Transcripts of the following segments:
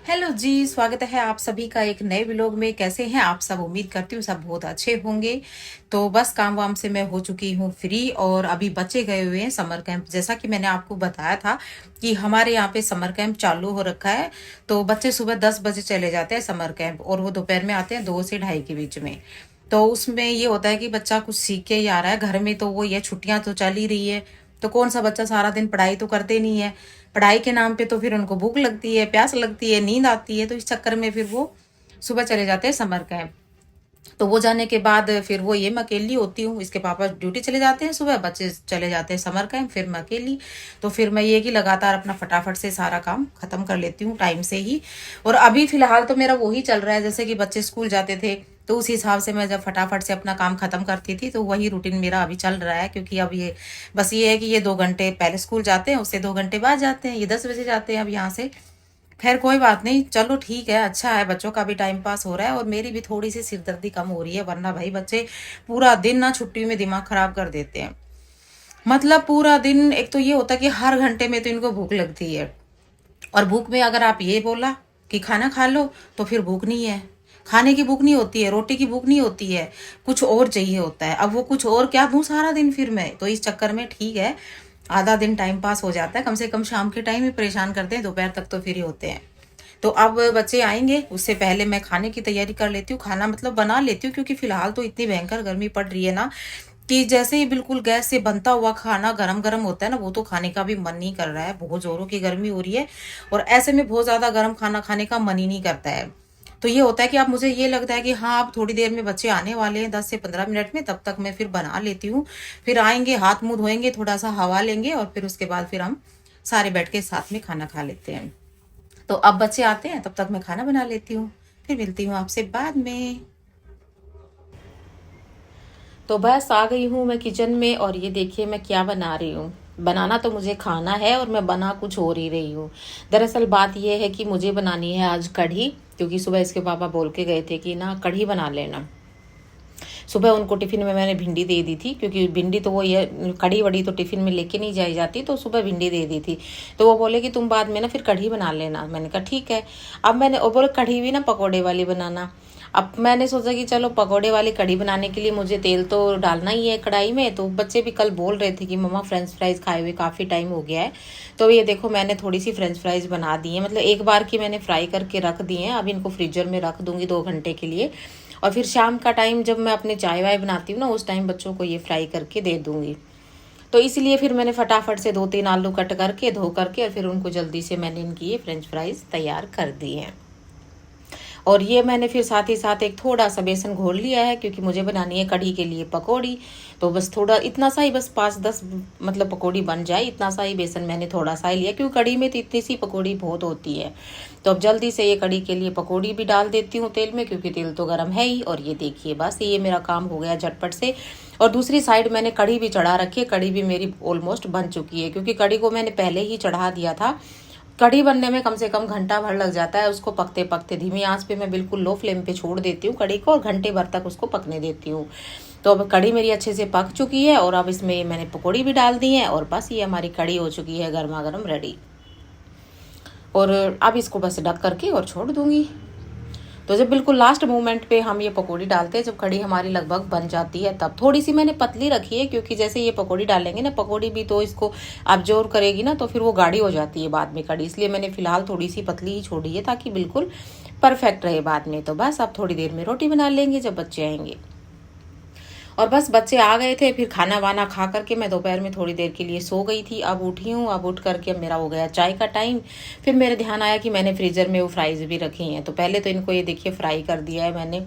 Hello जी, स्वागत है आप सभी का एक नए व्लॉग में। कैसे हैं आप सब? उम्मीद करती हूँ सब बहुत अच्छे होंगे। तो बस काम वाम से मैं हो चुकी हूँ फ्री और अभी बच्चे गए हुए हैं समर कैंप। जैसा कि मैंने आपको बताया था कि हमारे यहाँ पे समर कैंप चालू हो रखा है। तो बच्चे सुबह 10 बजे चले जाते हैं समर कैंप और वो दोपहर में आते हैं 2 से 2:30 के बीच में। तो उसमें ये होता है कि बच्चा कुछ सीख के ही आ रहा है। घर में तो वो ये छुट्टियां तो चल ही रही है, तो कौन सा बच्चा सारा दिन पढ़ाई तो करते नहीं है। पढ़ाई के नाम पे तो फिर उनको भूख लगती है, प्यास लगती है, नींद आती है, तो इस चक्कर में फिर वो सुबह चले जाते हैं समर कैंप। तो वो जाने के बाद फिर वो ये मैं अकेली होती हूँ। इसके पापा ड्यूटी चले जाते हैं सुबह, बच्चे चले जाते हैं समर कैंप, फिर मैं अकेली। तो फिर मैं ये कि लगातार अपना फटाफट से सारा काम खत्म कर लेती हूँ टाइम से ही। और अभी फिलहाल तो मेरा वही चल रहा है, जैसे कि बच्चे स्कूल जाते थे तो उस हिसाब से मैं जब फटाफट से अपना काम खत्म करती थी, तो वही रूटीन मेरा अभी चल रहा है। क्योंकि अब ये बस ये है कि ये 2 घंटे पहले स्कूल जाते हैं, उससे 2 घंटे बाद जाते हैं, ये 10 बजे जाते हैं अब यहाँ से। खैर कोई बात नहीं, चलो ठीक है, अच्छा है, बच्चों का भी टाइम पास हो रहा है और मेरी भी थोड़ी सी सिरदर्दी कम हो रही है। वरना भाई बच्चे पूरा दिन ना छुट्टी में दिमाग खराब कर देते हैं। मतलब पूरा दिन एक तो ये होता है कि हर घंटे में तो इनको भूख लगती है, और भूख में अगर आप ये बोला कि खाना खा लो तो फिर भूख नहीं है। खाने की भूख नहीं होती है, रोटी की भूख नहीं होती है, कुछ और चाहिए होता है। अब वो कुछ और क्या दूं सारा दिन फिर मैं, तो इस चक्कर में ठीक है, आधा दिन टाइम पास हो जाता है। कम से कम शाम के टाइम ही परेशान करते हैं, दोपहर तक तो फ्री होते हैं। तो अब बच्चे आएंगे उससे पहले मैं खाने की तैयारी कर लेती हूँ, खाना मतलब बना लेती हूँ। क्योंकि फिलहाल तो इतनी भयंकर गर्मी पड़ रही है ना, कि जैसे ही बिल्कुल गैस से बनता हुआ खाना गरम गरम होता है ना, वो तो खाने का भी मन नहीं कर रहा है। बहुत जोरों की गर्मी हो रही है और ऐसे में बहुत ज्यादा गर्म खाना खाने का मन ही नहीं करता है। तो ये होता है कि अब मुझे ये लगता है कि हाँ, अब थोड़ी देर में बच्चे आने वाले हैं, 10 से 15 मिनट में, तब तक मैं फिर बना लेती हूँ। फिर आएंगे, हाथ मुंह धोएंगे, थोड़ा सा हवा लेंगे और फिर उसके बाद फिर हम सारे बैठ के साथ में खाना खा लेते हैं। तो अब बच्चे आते हैं, तब तक मैं खाना बना लेती हूँ। फिर मिलती हूँ आपसे बाद में। तो बस आ गई हूँ मैं किचन में और ये देखिए मैं क्या बना रही हूँ। बनाना तो मुझे खाना है और मैं बना कुछ और ही रही हूँ। दरअसल बात यह है कि मुझे बनानी है आज कढ़ी। क्योंकि सुबह इसके पापा बोल के गए थे कि ना कढ़ी बना लेना। सुबह उनको टिफिन में मैंने भिंडी दे दी थी, क्योंकि भिंडी तो वो ये कढ़ी वड़ी तो टिफिन में लेके नहीं जाई जाती, तो सुबह भिंडी दे दी थी। तो वो बोले कि तुम बाद में ना फिर कढ़ी बना लेना। मैंने कहा ठीक है। अब मैंने वो बोले कढ़ी भी ना पकौड़े वाली बनाना। अब मैंने सोचा कि चलो पकौड़े वाली कढ़ी बनाने के लिए मुझे तेल तो डालना ही है कढ़ाई में। तो बच्चे भी कल बोल रहे थे कि मम्मा फ्रेंच फ्राइज खाए हुए काफ़ी टाइम हो गया है। तो ये देखो मैंने थोड़ी सी फ्रेंच फ्राइज बना दी है, मतलब एक बार की मैंने फ्राई करके रख दी है। अब इनको फ्रीजर में रख दूंगी 2 घंटे के लिए। और फिर शाम का टाइम जब मैं अपने चाय वाय बनाती हूँ ना, उस टाइम बच्चों को ये फ्राई करके दे दूंगी। तो इसलिए फिर मैंने फटाफट से 2-3 आलू कट करके धो करके और फिर उनको जल्दी से मैंने इनकी ये फ्रेंच फ्राइज तैयार कर दी हैं। और ये मैंने फिर साथ ही साथ एक थोड़ा सा बेसन घोल लिया है, क्योंकि मुझे बनानी है कढ़ी के लिए पकौड़ी। तो बस थोड़ा इतना सा ही, बस 5-10 मतलब पकौड़ी बन जाए इतना सा ही बेसन मैंने थोड़ा सा ही लिया, क्योंकि कढ़ी में तो इतनी सी पकौड़ी बहुत होती है। तो अब जल्दी से ये कढ़ी के लिए पकौड़ी भी डाल देती हूँ तेल में, क्योंकि तेल तो गर्म है ही। और ये देखिए बस ये मेरा काम हो गया झटपट से। और दूसरी साइड मैंने कढ़ी भी चढ़ा रखी है। कढ़ी भी मेरी ऑलमोस्ट बन चुकी है, क्योंकि कढ़ी को मैंने पहले ही चढ़ा दिया था। कढ़ी बनने में कम से कम घंटा भर लग जाता है उसको पकते पकते। धीमी आंच पे मैं बिल्कुल लो फ्लेम पे छोड़ देती हूँ कढ़ी को और घंटे भर तक उसको पकने देती हूँ। तो अब कढ़ी मेरी अच्छे से पक चुकी है और अब इसमें मैंने पकौड़ी भी डाल दी है और बस ये हमारी कढ़ी हो चुकी है गर्मा गर्म रेडी। और अब इसको बस ढक करके और छोड़ दूंगी। तो जब बिल्कुल लास्ट मोमेंट पे हम ये पकौड़ी डालते हैं, जब कढ़ी हमारी लगभग बन जाती है, तब थोड़ी सी मैंने पतली रखी है, क्योंकि जैसे ये पकौड़ी डालेंगे ना, पकौड़ी भी तो इसको अब्जॉर्ब करेगी ना, तो फिर वो गाढ़ी हो जाती है बाद में कढ़ी। इसलिए मैंने फिलहाल थोड़ी सी पतली ही छोड़ी है, ताकि बिल्कुल परफेक्ट रहे बाद में। तो बस अब थोड़ी देर में रोटी बना लेंगे जब बच्चे आएंगे। और बस बच्चे आ गए थे, फिर खाना वाना खा करके मैं दोपहर में थोड़ी देर के लिए सो गई थी। अब उठी हूँ, अब उठ करके अब मेरा हो गया चाय का टाइम। फिर मेरे ध्यान आया कि मैंने फ्रीजर में वो फ्राइज भी रखी हैं। तो पहले तो इनको ये देखिए फ्राई कर दिया है मैंने।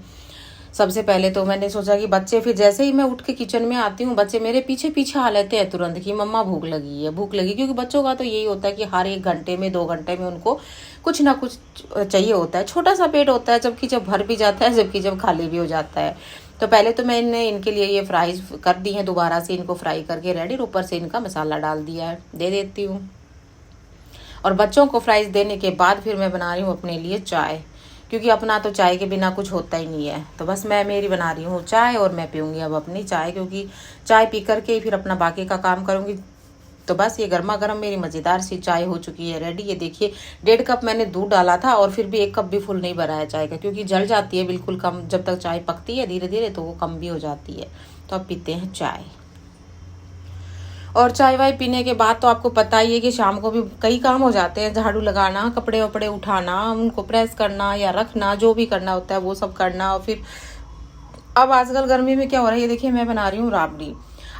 सबसे पहले तो मैंने सोचा कि बच्चे, फिर जैसे ही मैं उठ के किचन में आती हूँ, बच्चे मेरे पीछे पीछे आ लेते हैं तुरंत कि मम्मा भूख लगी है, भूख लगी। क्योंकि बच्चों का तो यही होता है कि हर 1 घंटे में 2 घंटे में उनको कुछ ना कुछ चाहिए होता है। छोटा सा पेट होता है, जबकि जब भर भी जाता है, जबकि जब खाली भी हो जाता है। तो पहले तो मैंने इनके लिए ये फ्राइज कर दी है, दोबारा से इनको फ्राई करके रेडी, ऊपर से इनका मसाला डाल दिया है, दे देती हूँ। और बच्चों को फ्राइज देने के बाद फिर मैं बना रही हूँ अपने लिए चाय, क्योंकि अपना तो चाय के बिना कुछ होता ही नहीं है। तो बस मैं मेरी बना रही हूँ चाय और मैं पीऊँगी अब अपनी चाय, क्योंकि चाय पी करके ही फिर अपना बाकी का काम करूँगी। तो बस ये गर्मा गर्म मेरी मज़ेदार सी चाय हो चुकी है रेडी। ये देखिए 1.5 कप मैंने दूध डाला था और फिर भी 1 कप भी फुल नहीं भरा है चाय का, क्योंकि जल जाती है बिल्कुल कम। जब तक चाय पकती है धीरे धीरे तो वो कम भी हो जाती है। तो अब पीते हैं चाय। और चाय वाय पीने के बाद तो आपको पता ही है कि शाम को भी कई काम हो जाते हैं, झाड़ू लगाना, कपड़े वपड़े उठाना, उनको प्रेस करना या रखना, जो भी करना होता है वो सब करना। और फिर अब आजकल गर्मी में क्या हो रहा है, ये देखिए मैं बना रही हूँ राबड़ी।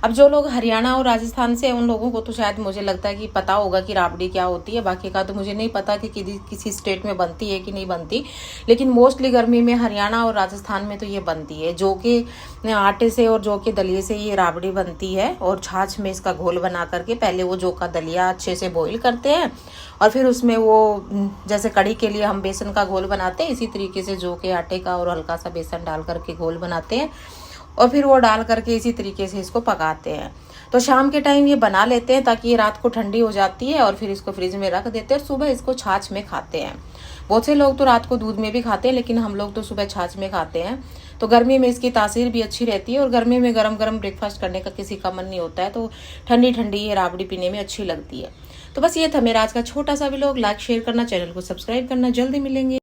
अब जो लोग हरियाणा और राजस्थान से, उन लोगों को तो शायद मुझे लगता है कि पता होगा कि राबड़ी क्या होती है। बाकी का तो मुझे नहीं पता कि किसी स्टेट में बनती है कि नहीं बनती, लेकिन मोस्टली गर्मी में हरियाणा और राजस्थान में तो ये बनती है। जो कि आटे से और जौ के दलिए से ये राबड़ी बनती है। और छाछ में इसका घोल बना करके पहले वो जौ का दलिया अच्छे से बॉईल करते हैं और फिर उसमें वो जैसे कढ़ी के लिए हम बेसन का घोल बनाते हैं, इसी तरीके से जौ के आटे का और हल्का सा बेसन डाल करके घोल बनाते हैं और फिर वो डाल करके इसी तरीके से इसको पकाते हैं। तो शाम के टाइम ये बना लेते हैं ताकि ये रात को ठंडी हो जाती है और फिर इसको फ्रिज में रख देते हैं और सुबह इसको छाछ में खाते हैं। बहुत से लोग तो रात को दूध में भी खाते हैं, लेकिन हम लोग तो सुबह छाछ में खाते हैं। तो गर्मी में इसकी तासीर भी अच्छी रहती है और गर्मी में गरम गरम ब्रेकफास्ट करने का किसी का मन नहीं होता है, तो ठंडी ठंडी ये राबड़ी पीने में अच्छी लगती है। तो बस ये था मेरा आज का छोटा सा व्लॉग। लाइक शेयर करना, चैनल को सब्सक्राइब करना। जल्दी मिलेंगे।